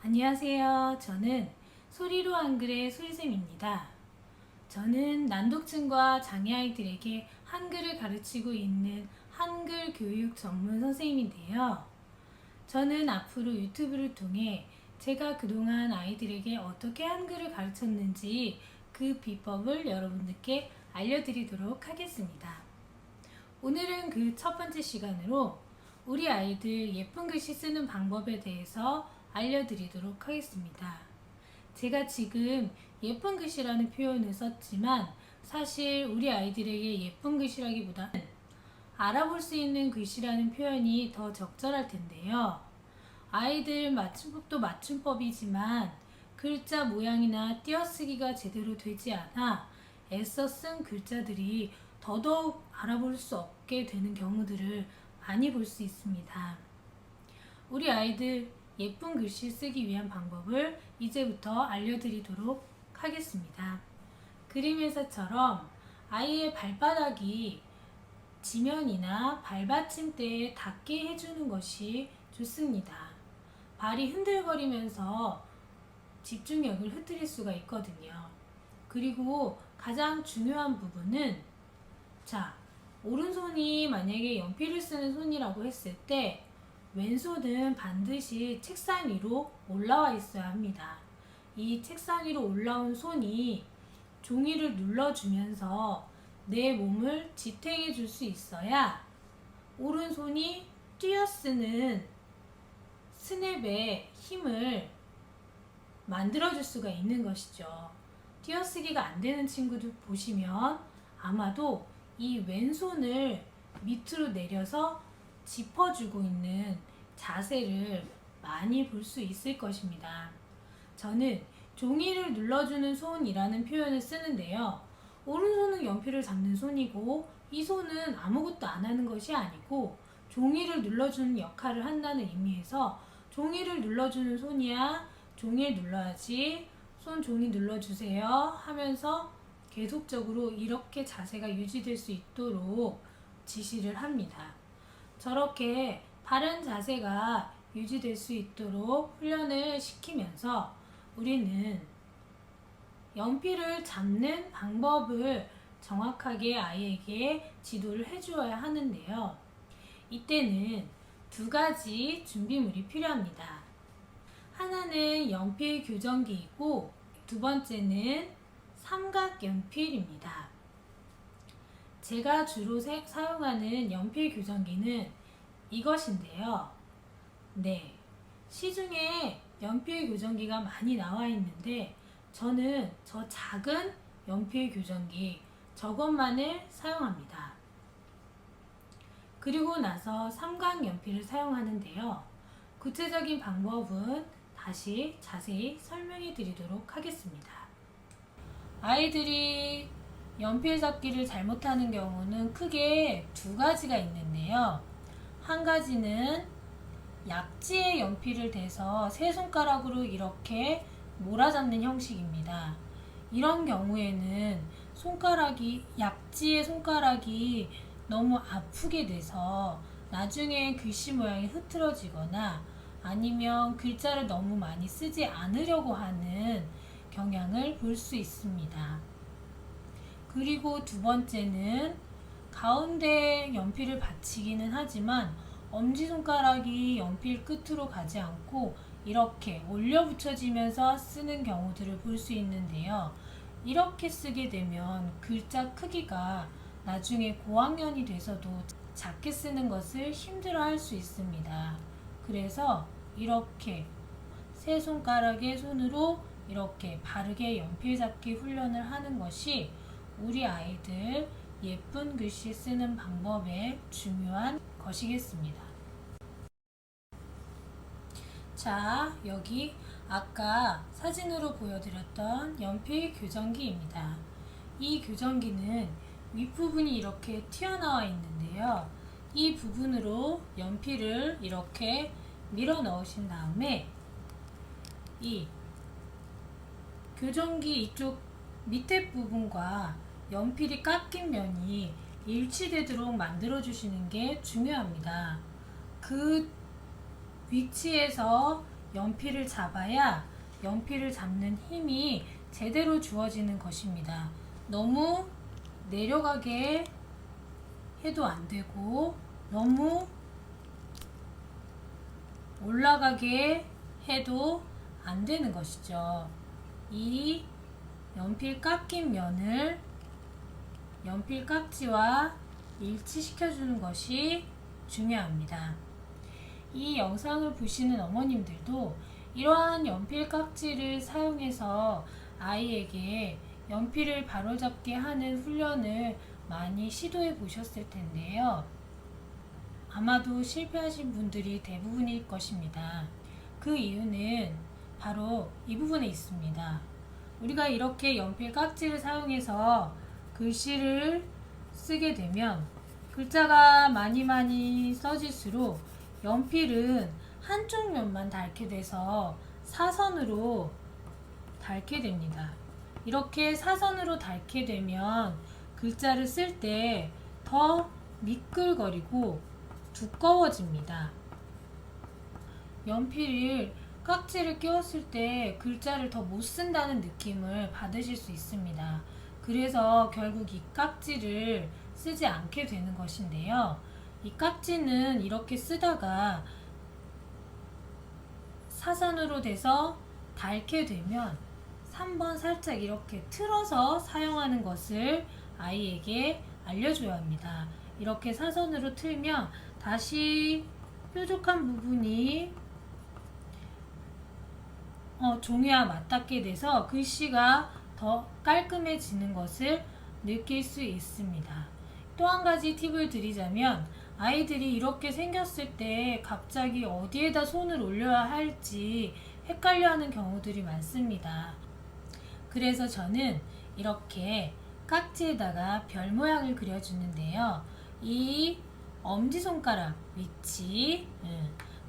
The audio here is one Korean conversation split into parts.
안녕하세요. 저는 소리로 한글의 소리쌤입니다. 저는 난독증과 장애아이들에게 한글을 가르치고 있는 한글 교육 전문 선생님인데요. 저는 앞으로 유튜브를 통해 제가 그동안 아이들에게 어떻게 한글을 가르쳤는지 그 비법을 여러분들께 알려드리도록 하겠습니다. 오늘은 그 첫 번째 시간으로 우리 아이들 예쁜 글씨 쓰는 방법에 대해서 알려드리도록 하겠습니다. 제가 지금 예쁜 글씨라는 표현을 썼지만 사실 우리 아이들에게 예쁜 글씨라기보다는 알아볼 수 있는 글씨라는 표현이 더 적절할 텐데요. 아이들 맞춤법도 맞춤법이지만 글자 모양이나 띄어쓰기가 제대로 되지 않아 애써 쓴 글자들이 더더욱 알아볼 수 없게 되는 경우들을 많이 볼 수 있습니다. 우리 아이들 예쁜 글씨 쓰기 위한 방법을 이제부터 알려드리도록 하겠습니다. 그림에서처럼 아이의 발바닥이 지면이나 발받침대에 닿게 해주는 것이 좋습니다. 발이 흔들거리면서 집중력을 흐트릴 수가 있거든요. 그리고 가장 중요한 부분은 오른손이 만약에 연필을 쓰는 손이라고 했을 때 왼손은 반드시 책상 위로 올라와 있어야 합니다. 이 책상 위로 올라온 손이 종이를 눌러주면서 내 몸을 지탱해 줄 수 있어야 오른손이 띄어쓰는 스냅의 힘을 만들어줄 수가 있는 것이죠. 띄어쓰기가 안 되는 친구들 보시면 아마도 이 왼손을 밑으로 내려서 짚어주고 있는 자세를 많이 볼 수 있을 것입니다. 저는 종이를 눌러주는 손이라는 표현을 쓰는데요. 오른손은 연필을 잡는 손이고 이 손은 아무것도 안 하는 것이 아니고 종이를 눌러주는 역할을 한다는 의미에서 종이를 눌러주는 손이야 종이를 눌러야지 손 종이 눌러주세요 하면서 계속적으로 이렇게 자세가 유지될 수 있도록 지시를 합니다. 저렇게 바른 자세가 유지될 수 있도록 훈련을 시키면서 우리는 연필을 잡는 방법을 정확하게 아이에게 지도를 해주어야 하는데요. 이때는 두 가지 준비물이 필요합니다. 하나는 연필 교정기이고 두 번째는 삼각연필입니다. 제가 주로 사용하는 연필 교정기는 이것인데요. 네, 시중에 연필 교정기가 많이 나와 있는데 저는 저 작은 연필 교정기 저것만을 사용합니다. 그리고 나서 삼각연필을 사용하는데요. 구체적인 방법은 다시 자세히 설명해 드리도록 하겠습니다. 아이들이 연필 잡기를 잘못하는 경우는 크게 두 가지가 있는데요. 한 가지는 약지에 연필을 대서 세 손가락으로 이렇게 몰아잡는 형식입니다. 이런 경우에는 약지의 손가락이 너무 아프게 돼서 나중에 글씨 모양이 흐트러지거나 아니면 글자를 너무 많이 쓰지 않으려고 하는 경향을 볼 수 있습니다. 그리고 두 번째는 가운데 연필을 받치기는 하지만 엄지손가락이 연필 끝으로 가지 않고 이렇게 올려 붙여지면서 쓰는 경우들을 볼 수 있는데요. 이렇게 쓰게 되면 글자 크기가 나중에 고학년이 돼서도 작게 쓰는 것을 힘들어 할 수 있습니다. 그래서 이렇게 세 손가락의 손으로 이렇게 바르게 연필 잡기 훈련을 하는 것이 우리 아이들 예쁜 글씨 쓰는 방법의 중요한 것이겠습니다. 자, 여기 아까 사진으로 보여드렸던 연필 교정기입니다. 이 교정기는 윗부분이 이렇게 튀어나와 있는데요. 이 부분으로 연필을 이렇게 밀어 넣으신 다음에 이 교정기 이쪽 밑에 부분과 연필이 깎인 면이 일치되도록 만들어 주시는 게 중요합니다. 그 위치에서 연필을 잡아야 연필을 잡는 힘이 제대로 주어지는 것입니다. 너무 내려가게 해도 안 되고 너무 올라가게 해도 안 되는 것이죠. 이 연필 깎인 면을 연필 깍지와 일치시켜주는 것이 중요합니다. 이 영상을 보시는 어머님들도 이러한 연필 깍지를 사용해서 아이에게 연필을 바로잡게 하는 훈련을 많이 시도해 보셨을 텐데요. 아마도 실패하신 분들이 대부분일 것입니다. 그 이유는 바로 이 부분에 있습니다. 우리가 이렇게 연필 깍지를 사용해서 글씨를 쓰게 되면 글자가 많이 써질수록 연필은 한쪽 면만 닳게 돼서 사선으로 닳게 됩니다. 이렇게 사선으로 닳게 되면 글자를 쓸 때 더 미끌거리고 두꺼워집니다. 연필을 깍지를 끼웠을 때 글자를 더 못 쓴다는 느낌을 받으실 수 있습니다. 그래서 결국 이 깍지를 쓰지 않게 되는 것인데요. 이 깍지는 이렇게 쓰다가 사선으로 돼서 닳게 되면 3번 살짝 이렇게 틀어서 사용하는 것을 아이에게 알려줘야 합니다. 이렇게 사선으로 틀면 다시 뾰족한 부분이 종이와 맞닿게 돼서 글씨가 더 깔끔해지는 것을 느낄 수 있습니다. 또 한 가지 팁을 드리자면 아이들이 이렇게 생겼을 때 갑자기 어디에다 손을 올려야 할지 헷갈려하는 경우들이 많습니다. 그래서 저는 이렇게 깍지에다가 별 모양을 그려주는데요. 이 엄지손가락 위치,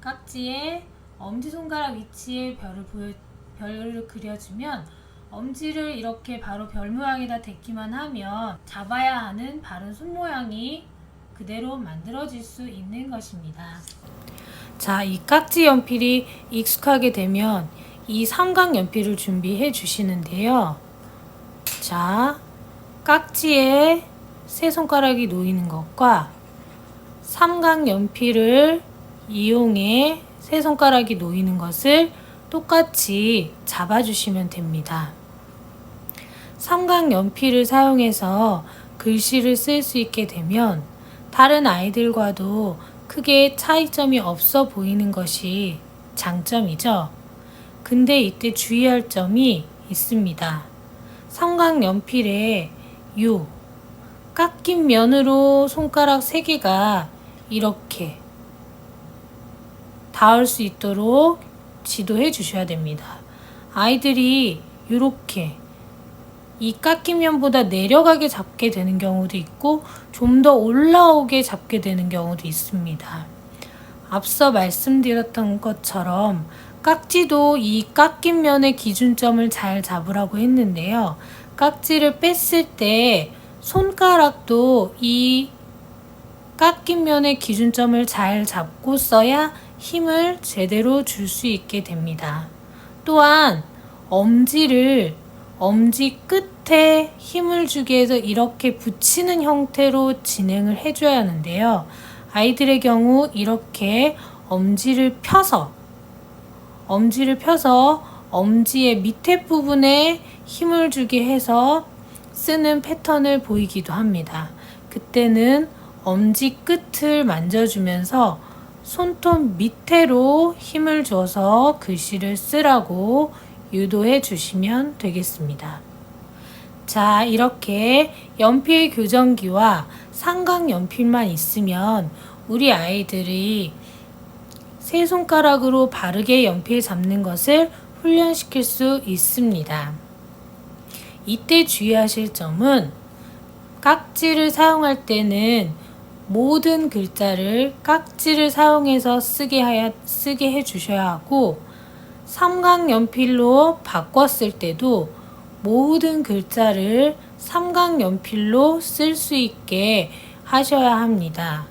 깍지에 엄지손가락 위치에 별을 그려주면 엄지를 이렇게 바로 별 모양에다 댔기만 하면 잡아야 하는 바른 손 모양이 그대로 만들어질 수 있는 것입니다. 자, 이 깍지 연필이 익숙하게 되면 이 삼각 연필을 준비해 주시는데요. 자, 깍지에 세 손가락이 놓이는 것과 삼각 연필을 이용해 세 손가락이 놓이는 것을 똑같이 잡아주시면 됩니다. 삼각 연필을 사용해서 글씨를 쓸 수 있게 되면 다른 아이들과도 크게 차이점이 없어 보이는 것이 장점이죠. 근데 이때 주의할 점이 있습니다. 삼각 연필에 깎인 면으로 손가락 3개가 이렇게 닿을 수 있도록 지도해 주셔야 됩니다. 아이들이 이렇게 이 깎인 면보다 내려가게 잡게 되는 경우도 있고 좀 더 올라오게 잡게 되는 경우도 있습니다. 앞서 말씀드렸던 것처럼 깍지도 이 깎인 면의 기준점을 잘 잡으라고 했는데요. 깍지를 뺐을 때 손가락도 이 깎인 면의 기준점을 잘 잡고 써야 힘을 제대로 줄 수 있게 됩니다. 또한 엄지 끝에 힘을 주기 위해서 이렇게 붙이는 형태로 진행을 해줘야 하는데요. 아이들의 경우 이렇게 엄지를 펴서 엄지의 밑에 부분에 힘을 주게 해서 쓰는 패턴을 보이기도 합니다. 그때는 엄지 끝을 만져주면서 손톱 밑으로 힘을 줘서 글씨를 쓰라고 유도해 주시면 되겠습니다. 자, 이렇게 연필 교정기와 삼각 연필만 있으면 우리 아이들이 세 손가락으로 바르게 연필 잡는 것을 훈련시킬 수 있습니다. 이때 주의하실 점은 깍지를 사용할 때는 모든 글자를 깍지를 사용해서 쓰게 해 주셔야 하고 삼각 연필로 바꿨을 때도 모든 글자를 삼각 연필로 쓸 수 있게 하셔야 합니다.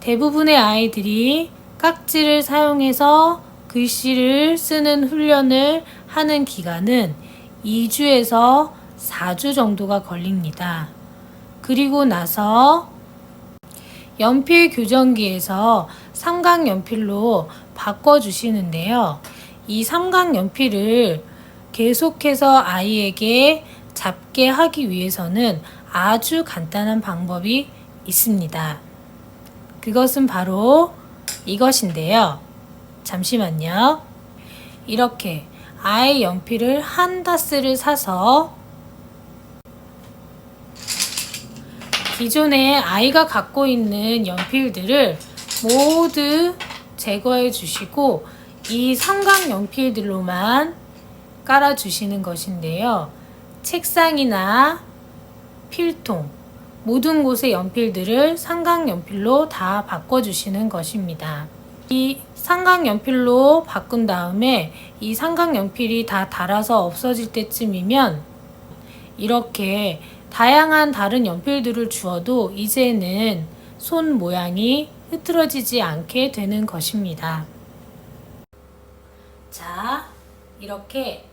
대부분의 아이들이 깍지를 사용해서 글씨를 쓰는 훈련을 하는 기간은 2주에서 4주 정도가 걸립니다. 그리고 나서 연필 교정기에서 삼각연필로 바꿔주시는데요. 이 삼각연필을 계속해서 아이에게 잡게 하기 위해서는 아주 간단한 방법이 있습니다. 그것은 바로 이것인데요. 잠시만요. 이렇게 아이 연필을 한 다스를 사서 기존에 아이가 갖고 있는 연필들을 모두 제거해 주시고 이 삼각 연필들로만 깔아 주시는 것인데요. 책상이나 필통, 모든 곳의 연필들을 삼각 연필로 다 바꿔 주시는 것입니다. 이 삼각 연필로 바꾼 다음에 이 삼각 연필이 다 닳아서 없어질 때쯤이면 이렇게 다양한 다른 연필들을 주어도 이제는 손 모양이 흐트러지지 않게 되는 것입니다. 자, 이렇게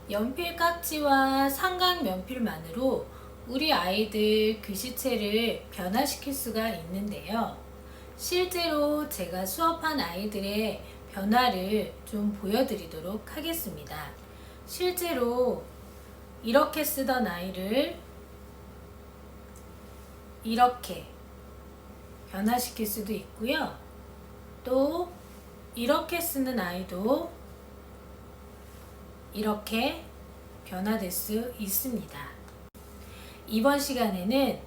연필 깍지와 삼각 연필만으로 우리 아이들 글씨체를 변화시킬 수가 있는데요. 실제로 제가 수업한 아이들의 변화를 좀 보여드리도록 하겠습니다. 실제로 이렇게 쓰던 아이를 이렇게 변화시킬 수도 있고요. 또 이렇게 쓰는 아이도 이렇게 변화될 수 있습니다. 이번 시간에는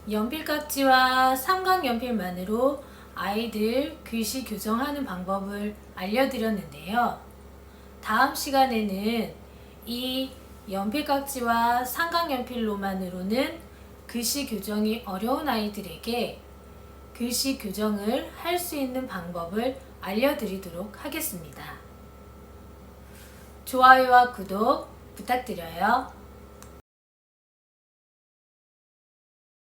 연필깍지와 삼각연필만으로 아이들 글씨 교정하는 방법을 알려드렸는데요. 다음 시간에는 이 연필깍지와 삼각연필로만으로는 글씨 교정이 어려운 아이들에게 글씨 교정을 할 수 있는 방법을 알려드리도록 하겠습니다. 좋아요와 구독 부탁드려요.